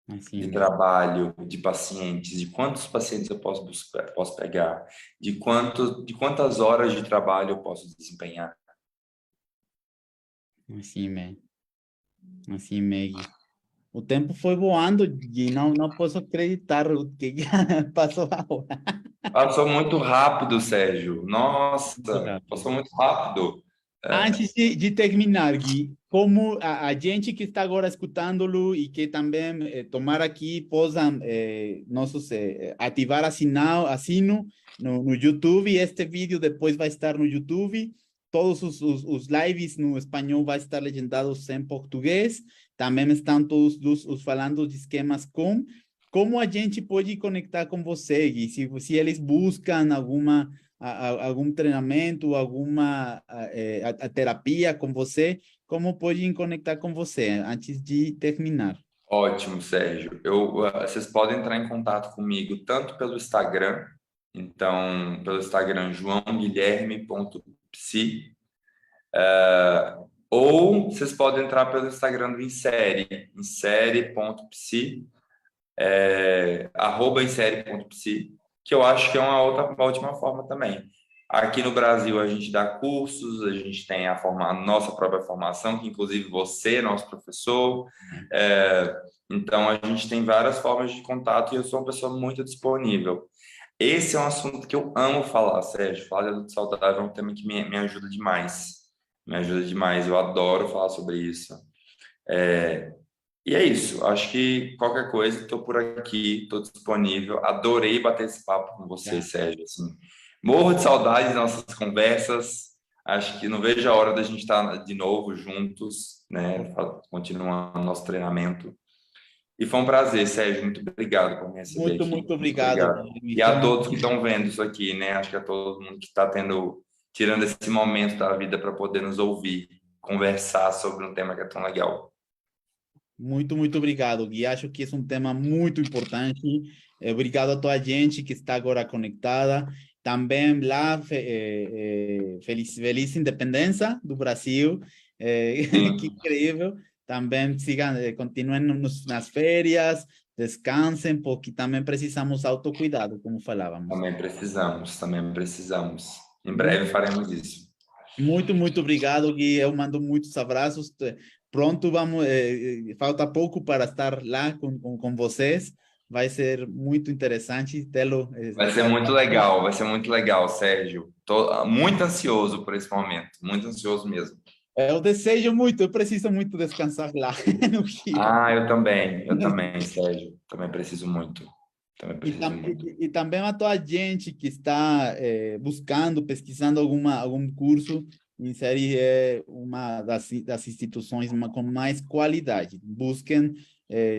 Assim de mesmo. trabalho, de pacientes, de quantos pacientes eu posso buscar, posso pegar, de quantas horas de trabalho eu posso desempenhar. Assim mesmo. Assim mesmo. O tempo foi voando e não posso acreditar o que já passou a hora. Passou muito rápido, Sérgio. Muito Nossa, rápido. passou muito rápido. É, Antes de terminar, Gui, como a gente que está agora escutando-lo e que também tomar aqui, possam ativar assino no YouTube, e este vídeo depois vai estar no YouTube, todos os lives no espanhol vai estar legendados em português, também estão todos os falando de esquemas como a gente pode conectar com você, Gui, se eles buscam algum treinamento, alguma a terapia com você, como podem conectar com você antes de terminar? ótimo, Sérgio. Vocês podem entrar em contato comigo tanto pelo Instagram, então, pelo Instagram joãoguilherme.psi, ou vocês podem entrar pelo Instagram do insere.psi, @insere.psi, que eu acho que é uma ótima forma também. Aqui no Brasil a gente dá cursos, a gente tem a nossa própria formação, que inclusive você é nosso professor. É, então a gente tem várias formas de contato e eu sou uma pessoa muito disponível. Esse é um assunto que eu amo falar, Sérgio. Falar de adulto saudável é um tema que me ajuda demais. Me ajuda demais. Eu adoro falar sobre isso. E é isso. Acho que qualquer coisa, estou por aqui, estou disponível. Adorei bater esse papo com você, Tá. Sérgio. Assim, morro de saudade das nossas conversas. Acho que não vejo a hora da gente estar de novo juntos, né? Continuando nosso treinamento. E foi um prazer, Sérgio. Muito obrigado por me receber Muito, aqui. muito Muito obrigado, obrigado. Guilherme. E a Estamos todos que estão vendo isso aqui, né? Acho que a todo mundo que está tirando esse momento da vida para poder nos ouvir, conversar sobre um tema que é tão legal. muito obrigado, Gui. Acho que é um tema muito importante. Obrigado a toda a gente que está agora conectada. Também lá, feliz independência do Brasil. Que Sim. incrível. Também sigam, continuem nas férias, descansem, porque também precisamos autocuidado, como falávamos. Também precisamos, também precisamos. Em breve Muito, faremos isso. muito obrigado, Gui. Eu mando muitos abraços. Pronto, vamos, falta pouco para estar lá com vocês. vai ser muito interessante tê-lo. Vai ser muito legal, Sérgio. Tô muito ansioso por esse momento, muito ansioso mesmo. Eu desejo muito, eu preciso muito descansar lá no Rio. Ah, eu também, Sérgio. Também preciso muito. Também preciso muito. E também a toda a gente que está buscando, pesquisando algum curso, inserir uma das instituições com mais qualidade. Busquem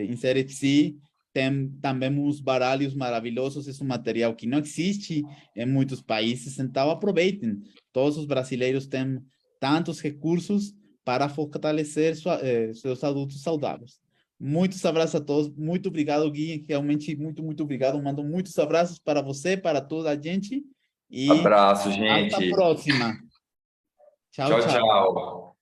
inserir sim. Tem também os baralhos maravilhosos, é um material que não existe em muitos países, então aproveitem. Todos os brasileiros têm tantos recursos para fortalecer seus adultos saudáveis. Muitos abraços a todos. Muito obrigado, Gui. Realmente, muito obrigado. Mando muitos abraços para você, para toda a gente. E Abraço, até a gente. próxima. Tchau, Tchau, tchau. tchau.